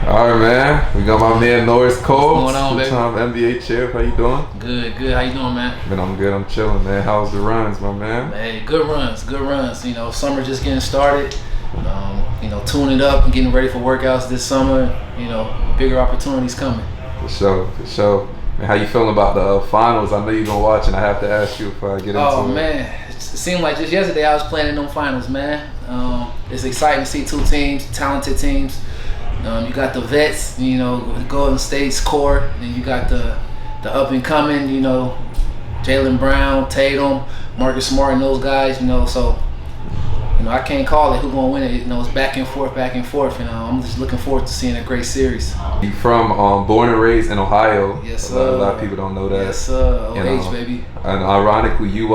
All right, man. We got my man Norris Cole, What's going on, baby? two-time NBA champ. How you doing? Good. How you doing, man? Man, I'm good. I'm chilling, man. How's the runs, my man? Hey, good runs. You know, summer just getting started. You know, tuning up and getting ready for workouts this summer. You know, bigger opportunities coming. For sure. Man, how you feeling about the finals? I know you're gonna watch, and I have to ask you if I get into it. Oh man, it seemed like just yesterday I was playing in them finals, man. It's exciting to see two teams, talented teams. You got the vets, you know, Golden State's core, and you got the up and coming, you know, Jaylen Brown, Tatum, Marcus Smart, and those guys, you know. So, you know, I can't call it who's gonna win it. You know, it's back and forth, and I'm just looking forward to seeing a great series. You from born and raised in Ohio? Yes, A sir. lot of people don't know that. Yes, sir. And, OH, baby. And ironically, you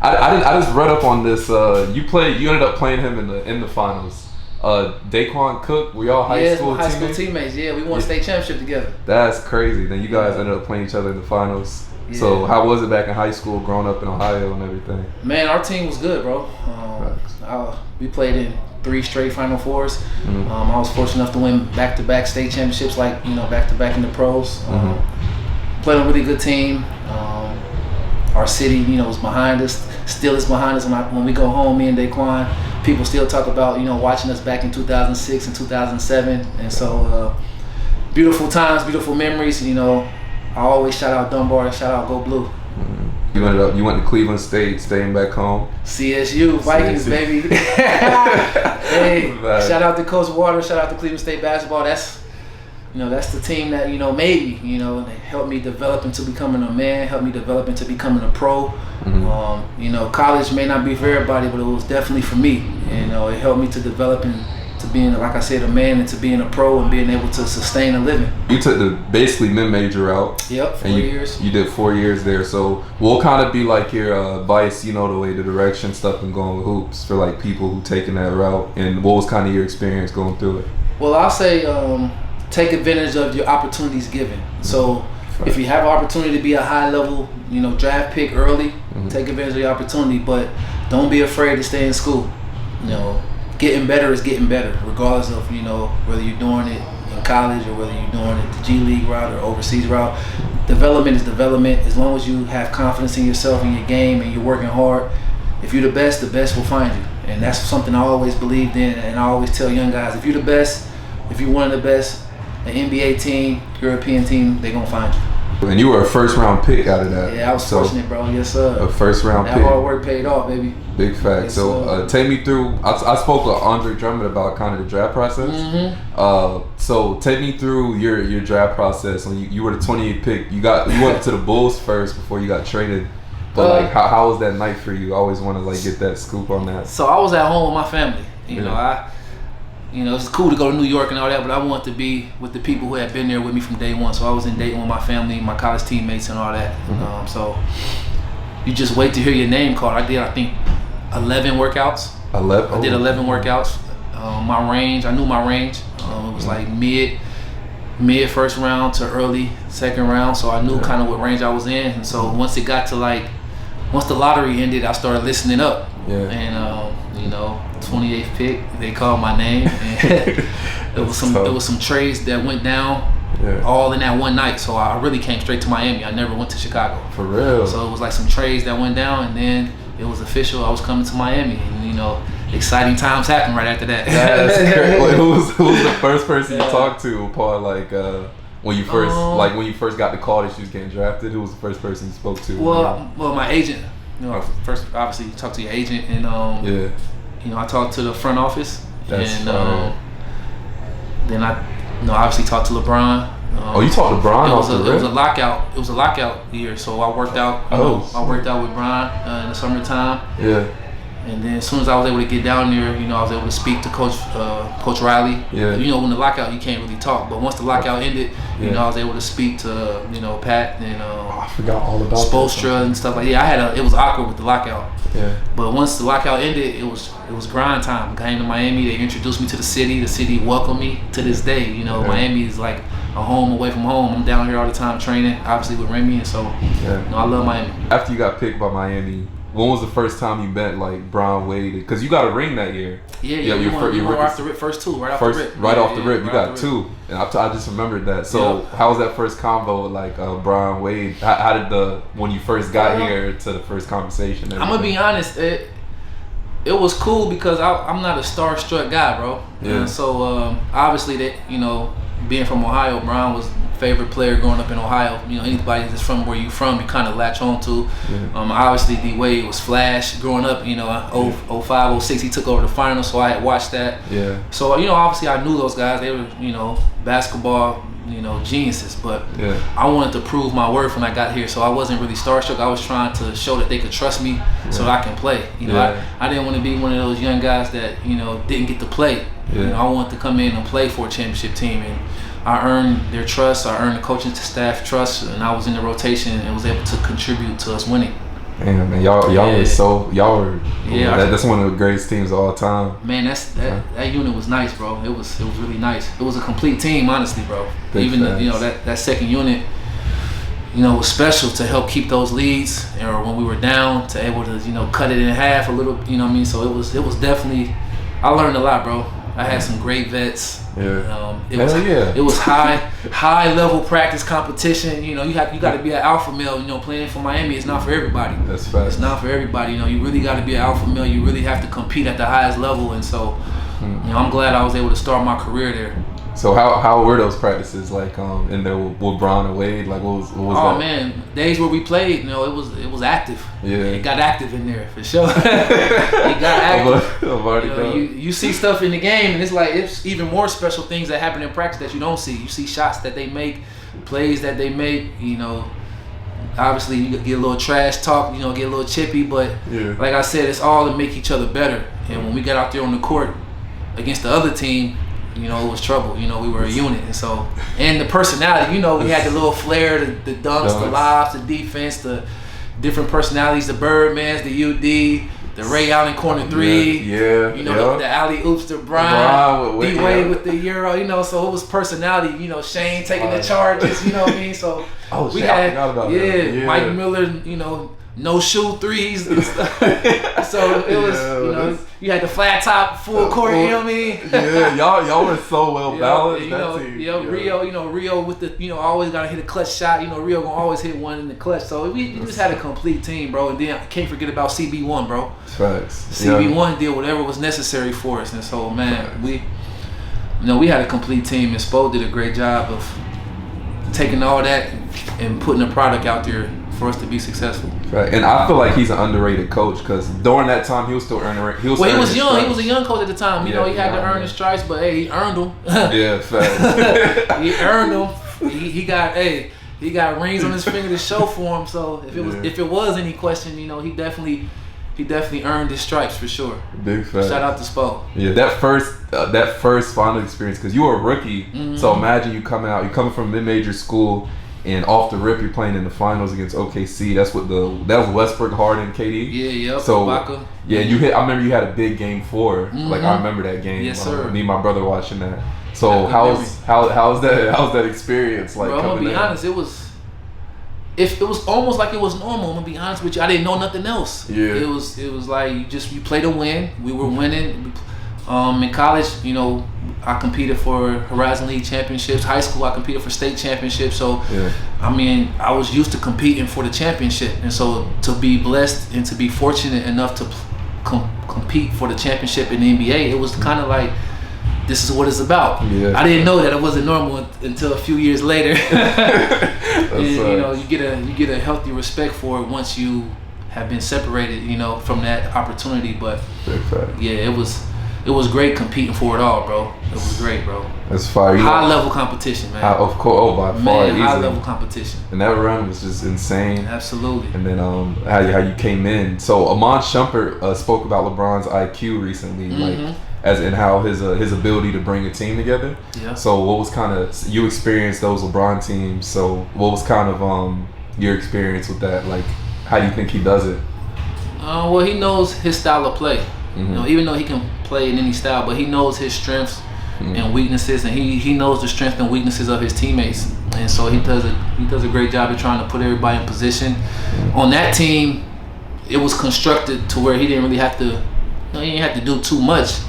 I just read up on this. You ended up playing him in the finals. Daquan Cook, were y'all high school teammates. Yeah, we won state championship together. That's crazy. Then you guys ended up playing each other in the finals. Yeah. So how was it back in high school, growing up in Ohio and everything? Man, our team was good, bro. We played in 3 straight Final Fours. Mm-hmm. I was fortunate enough to win back-to-back state championships, like, you know, back-to-back in the pros. Played a really good team. Our city, you know, was behind us, still is behind us. When we go home, me and Daquan, people still talk about, you know, watching us back in 2006 and 2007. And so, beautiful times, beautiful memories. You know, I always shout out Dunbar, shout out Go Blue. You went to Cleveland State, staying back home. CSU, Vikings, CSU. baby. Hey, Man. shout out to Coach Waters, shout out to Cleveland State basketball. That's the team that, you know, made me, you know, they helped me develop into becoming a man, helped me develop into becoming a pro. You know, college may not be for everybody, but it was definitely for me. You know, it helped me to develop into being, like I said, a man, and to being a pro and being able to sustain a living. You took the basically mid-major route. Yep, 4 years. You did 4 years there. So what kind of be like your advice, you know, the direction, stuff, and going with hoops for like people who taking that route? And what was kind of your experience going through it? Well, I'll say take advantage of your opportunities given. So if you have an opportunity to be a high level, you know, draft pick early, take advantage of the opportunity, but don't be afraid to stay in school. You know, getting better is getting better, regardless of, you know, whether you're doing it in college or whether you're doing it the G League route or overseas route. Development is development. As long as you have confidence in yourself and your game and you're working hard, if you're the best will find you. And that's something I always believed in, and I always tell young guys, if you're the best, if you're one of the best, an NBA team, European team, they're gonna find you. And you were a first-round pick out of that. Yeah, I was fortunate, bro. Yes, sir. A first-round pick. That hard work paid off, baby. Big fact. Yes, So take me through. I spoke with Andre Drummond about kind of the draft process. So take me through your draft process. When you were the 28th pick, you went to the Bulls first before you got traded. But like, how was that night for you? I always want to like get that scoop on that. So I was at home with my family. You know, it's cool to go to New York and all that, but I wanted to be with the people who had been there with me from day one. So I was in Dayton with my family, my college teammates, and all that. So you just wait to hear your name called. I did, I think, 11 workouts. 11. I did 11 workouts. My range, I knew my range. It was like mid first round to early second round. So I knew kind of what range I was in. And so once the lottery ended, I started listening up. And you know, 28th pick, they called my name, and there was some trades that went down all in that one night. So I really came straight to Miami. I never went to Chicago. For real. So it was like some trades that went down, and then it was official. I was coming to Miami, and you know, exciting times happened right after that. That's great. Like, who was the first person you talked to upon like when you first got the call that you was getting drafted? Who was the first person you spoke to? Well, my agent. You know, first obviously you talk to your agent, and you know, I talked to the front office, then I, you know, obviously talked to LeBron. You talked to LeBron? It was a lockout. It was a lockout year, so I worked out. I worked out with Bron in the summertime. And then as soon as I was able to get down there, you know, I was able to speak to Coach Riley. You know, when the lockout, you can't really talk, but once the lockout ended, you know, I was able to speak to, you know, Pat and I forgot all about Spoelstra and stuff like that. Yeah, it was awkward with the lockout. But once the lockout ended, it was grind time. I came to Miami. They introduced me to the city. The city welcomed me to this day. You know, Miami is like a home away from home. I'm down here all the time training, obviously with Remy, and so you know, I love Miami. After you got picked by Miami, when was the first time you met like Bron Wade? Because you got a ring that year. Yeah. You won off the rip, first two, right off the rip. Right off the rip, you got two, and I just remembered that. So how was that first convo like Bron Wade? How did when you first got here to the first conversation? I'm gonna be honest, it was cool because I'm not a starstruck guy, bro. Yeah. And so obviously that being from Ohio, Bron was favorite player growing up in Ohio. Anybody that's from where you from, you kind of latch on to. Yeah. Obviously D Wade was Flash growing up. 05, 06, he took over the finals, so I had watched that. Yeah. So obviously I knew those guys. They were basketball geniuses. But I wanted to prove my worth when I got here, so I wasn't really starstruck. I was trying to show that they could trust me so that I can play. I didn't want to be one of those young guys that didn't get to play. Yeah. I wanted to come in and play for a championship team, and I earned their trust. I earned the coaching staff trust, and I was in the rotation and was able to contribute to us winning. Damn, man, y'all were that's one of the greatest teams of all time. Man, that unit was nice, bro. It was really nice. It was a complete team, honestly, bro. Big facts. That second unit, was special to help keep those leads, or when we were down, to able to cut it in half a little. So it was definitely. I learned a lot, bro. I had some great vets. Yeah. It was high level practice competition. You got to be an alpha male. Playing for Miami is not for everybody. That's facts. It's not for everybody. You really got to be an alpha male. You really have to compete at the highest level. And so, I'm glad I was able to start my career there. So how were those practices like in there with Bron and Wade? Like what was that? Oh man, days where we played, it was active. Yeah. It got active in there for sure. It got active. I've already done. You see stuff in the game, and it's even more special things that happen in practice that you don't see. You see shots that they make, plays that they make. Obviously you get a little trash talk, get a little chippy, but like I said, it's all to make each other better. And when we got out there on the court against the other team, it was trouble. We were a unit, and the personality. We had the little flair, the dunks, the lobs, the defense, the different personalities, the Birdmans, the UD, the Ray Allen corner three. The alley oops to Bron, D Wade with the Euro. So it was personality. Shane taking the charges. You know what I mean? So we had Mike Miller. No shoe threes and stuff. So it was, you had the flat top, full court, you know what I mean? Yeah, y'all were so well balanced. Rio with the, always gotta hit a clutch shot. Rio gonna always hit one in the clutch. So we just had a complete team, bro. And then I can't forget about CB1, bro. Facts. CB1 did whatever was necessary for us. And so, man, we had a complete team. And Spo did a great job of taking all that and putting a product out there for us to be successful. Right, and I feel like he's an underrated coach because during that time he was still earning. He was young. Stripes. He was a young coach at the time. He had to earn his stripes, but hey, he earned them. Yeah, facts. He earned them. He got rings on his finger to show for him. So if it was any question, he definitely earned his stripes for sure. Big facts. Shout out to Spo. Yeah, that first final experience because you were a rookie. Mm-hmm. So imagine you coming from mid-major school. And off the rip, you're playing in the finals against OKC. That was Westbrook, Harden, KD. Yeah. So Ibaka. Yeah, I remember you had a big game 4. Mm-hmm. Like I remember that game. Yes, sir. Me and my brother watching that. So how's that experience like? Bro, I'm gonna be honest. It was almost like it was normal. I'm gonna be honest with you. I didn't know nothing else. Yeah. It was like you play to win. We were winning. In college, I competed for Horizon League championships. High school, I competed for state championships. So, I was used to competing for the championship. And so to be blessed and to be fortunate enough to compete for the championship in the NBA, it was kind of like, this is what it's about. Yeah. I didn't know that it wasn't normal until a few years later. And, you get a healthy respect for it once you have been separated, from that opportunity. But yeah, it was great competing for it all, bro. It was great, bro. That's fire. High level competition, man. Of course, by far, easily. High level competition. And that run was just insane. Absolutely. And then how you came in. So Amon Shumpert spoke about LeBron's IQ recently, like as in how his ability to bring a team together. Yeah. So what was you experienced those LeBron teams? So what was your experience with that? Like, how do you think he does it? Well, he knows his style of play. Mm-hmm. Even though he can play in any style, but he knows his strengths and weaknesses, and he knows the strengths and weaknesses of his teammates, and so he does a great job of trying to put everybody in position. On that team, it was constructed to where he didn't really have to, he didn't have to do too much.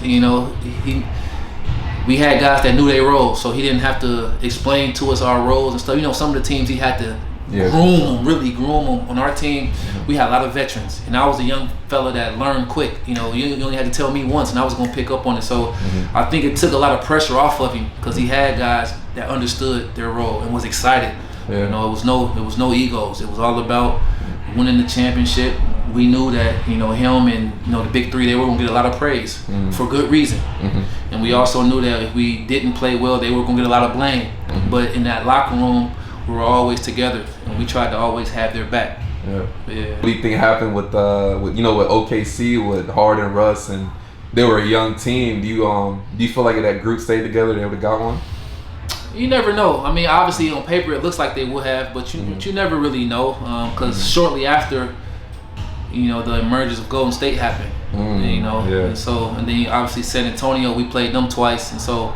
We had guys that knew their roles, so he didn't have to explain to us our roles and stuff. Some of the teams he had to really groom them. On our team, we had a lot of veterans, and I was a young fella that learned quick. You only had to tell me once, and I was gonna pick up on it. So I think it took a lot of pressure off of him because he had guys that understood their role and was excited. Yeah. It was no egos. It was all about winning the championship. We knew that him and the big three, they were gonna get a lot of praise for good reason. And we also knew that if we didn't play well, they were gonna get a lot of blame. But in that locker room, we were always together, and we tried to always have their back. Yeah. What do you think happened with OKC with Harden, Russ, and they were a young team? Do you feel like if that group stayed together, they would have got one? You never know. I mean, obviously on paper it looks like they would have, but you never really know because shortly after, the emergence of Golden State happened. And then obviously San Antonio, we played them twice, and so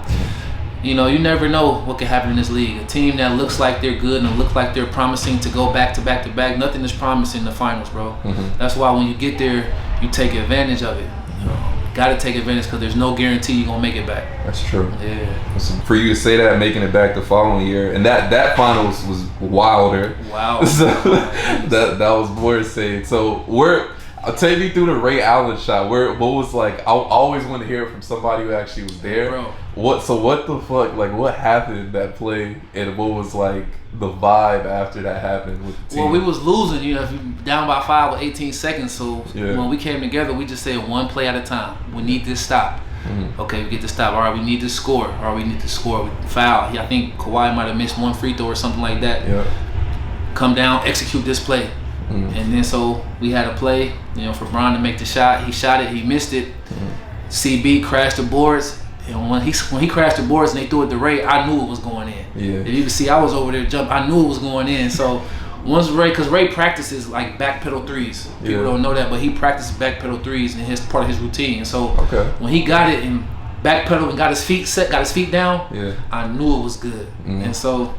you never know what can happen in this league. A team that looks like they're good and look like they're promising to go back to back to back, nothing is promised in the finals, bro. That's why when you get there, you take advantage of it. Got to take advantage because there's no guarantee you're gonna make it back. That's true. Yeah. For you to say that, making it back the following year, and that finals was wilder. Wow. So that was more insane. So I'll take me through the Ray Allen shot. What was like? I always want to hear it from somebody who actually was there. Bro. What the fuck? Like, what happened that play, and what was like the vibe after that happened with the team? Well, we was losing. If you down by 5 with 18 seconds. So when we came together, we just said one play at a time. We need this stop. Okay, we get the stop. All right, we need to score. All right, we need to score. We foul. I think Kawhi might have missed one free throw or something like that. Yeah. Come down, execute this play. And then so we had a play, for Bron to make the shot. He shot it, he missed it. CB crashed the boards, and when he crashed the boards and they threw it to Ray, I knew it was going in. Yeah. If you can see, I was over there jumping. I knew it was going in. So once because Ray practices like back pedal threes. People don't know that, but he practices back pedal threes in part of his routine. And so when he got it and back pedal and got his feet down, I knew it was good. And so.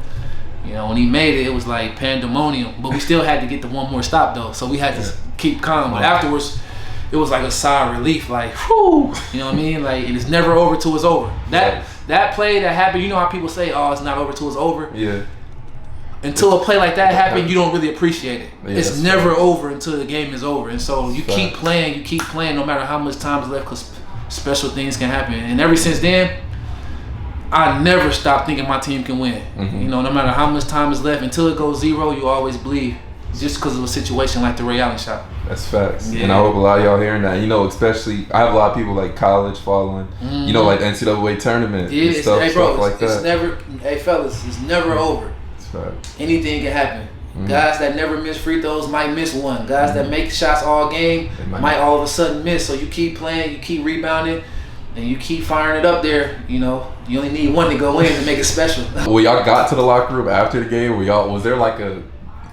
When he made it, it was like pandemonium. But we still had to get the one more stop, though. So we had to keep calm. But afterwards, it was like a sigh of relief. Like, whew. You know what I mean? Like, and it's never over till it's over. That play that happened, you know how people say, oh, it's not over till it's over? Yeah. Until a play like that happened, you don't really appreciate it. Yeah, it's never over until the game is over. And so you keep playing, no matter how much time is left, because special things can happen. And ever since then, I never stopped thinking my team can win. No matter how much time is left, until it goes 0, you always believe, just because of a situation like the Ray Allen shot. That's facts. And I hope a lot of y'all hearing that. Especially, I have a lot of people like college following, like the NCAA tournament and stuff like that. It's never, fellas, it's never over. That's facts. Anything can happen. Guys that never miss free throws might miss one. Guys that make shots all game might all of a sudden miss. So you keep playing, you keep rebounding, and you keep firing it up there. You only need one to go in to make it special. Well, y'all got to the locker room after the game. Was there like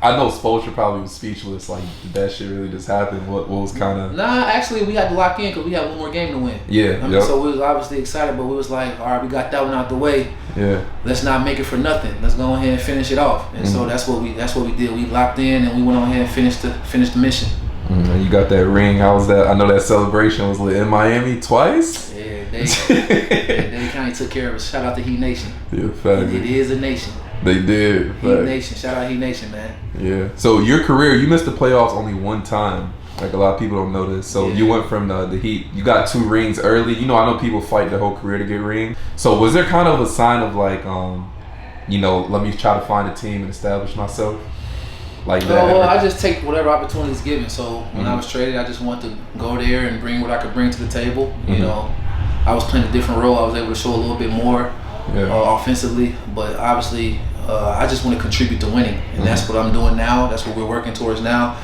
I know Spoelstra probably was speechless. Like, did that shit really just happen? What was kind of? Nah, actually, we had to lock in because we had one more game to win. Yeah. So we was obviously excited, but we was like, all right, we got that one out the way. Yeah. Let's not make it for nothing. Let's go ahead and finish it off. And so that's what we did. We locked in and we went on ahead and finished the mission. You got that ring. How was that? I know that celebration was lit in Miami twice. Yeah, they kind of took care of us. Shout out to Heat Nation. Yeah, fact. It is a nation. They did. Heat Nation. Shout out Heat Nation, man. Yeah. So your career, you missed the playoffs only one time. Like, a lot of people don't know this. So you went from the Heat. You got 2 rings early. I know people fight their whole career to get ring. So was there kind of a sign of like, let me try to find a team and establish myself? Like that? Well, I just take whatever opportunity is given. So when I was traded, I just wanted to go there and bring what I could bring to the table. I was playing a different role. I was able to show a little bit more offensively, but obviously I just want to contribute to winning, and that's what I'm doing now. That's what we're working towards now.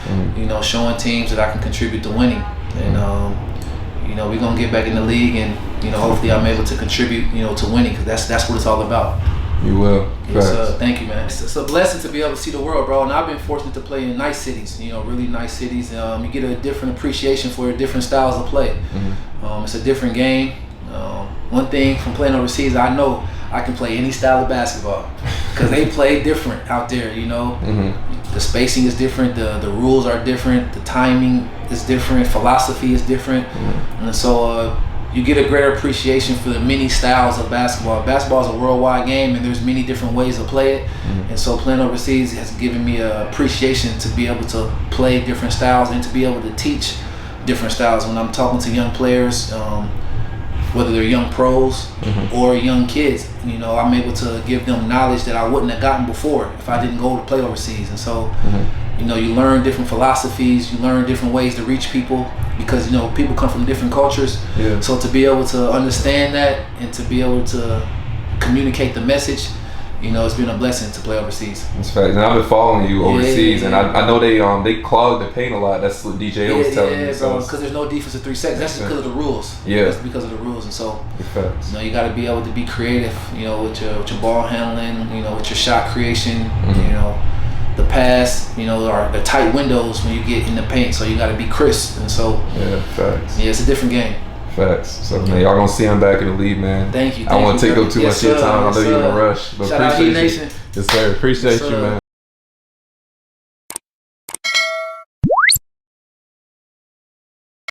Showing teams that I can contribute to winning, and we're gonna get back in the league, and hopefully I'm able to contribute, to winning, because that's what it's all about. You will. Thank you, man. It's a blessing to be able to see the world, bro. And I've been fortunate to play in nice cities, really nice cities. You get a different appreciation for different styles of play. It's a different game. One thing from playing overseas, I know I can play any style of basketball because they play different out there, the spacing is different, the rules are different, the timing is different, philosophy is different, and so you get a greater appreciation for the many styles of basketball. Basketball is a worldwide game, and there's many different ways to play it. And so playing overseas has given me an appreciation to be able to play different styles and to be able to teach different styles. When I'm talking to young players, whether they're young pros or young kids, you know, I'm able to give them knowledge that I wouldn't have gotten before if I didn't go to play overseas. And so, you know, you learn different philosophies, you learn different ways to reach people, because, you know, people come from different cultures. So to be able to understand that and to be able to communicate the message, you know, it's been a blessing to play overseas. That's fact. And I've been following you overseas, and I know they clog the paint a lot. That's what DJ was telling me. Yeah, bro, because there's no defense in 3 seconds. That's because of the rules. That's because of the rules. And so, you know, you got to be able to be creative, you know, with your ball handling, you know, with your shot creation, you know, the pass, you know, or the tight windows when you get in the paint. So you got to be crisp. And so, facts. Yeah, it's a different game. Facts. So, man, y'all gonna see him back in the league, man. Thank you. I don't want to take up too much of your time. I know you're in a rush. But Shout out to Nation. Yes, sir. Appreciate you, man.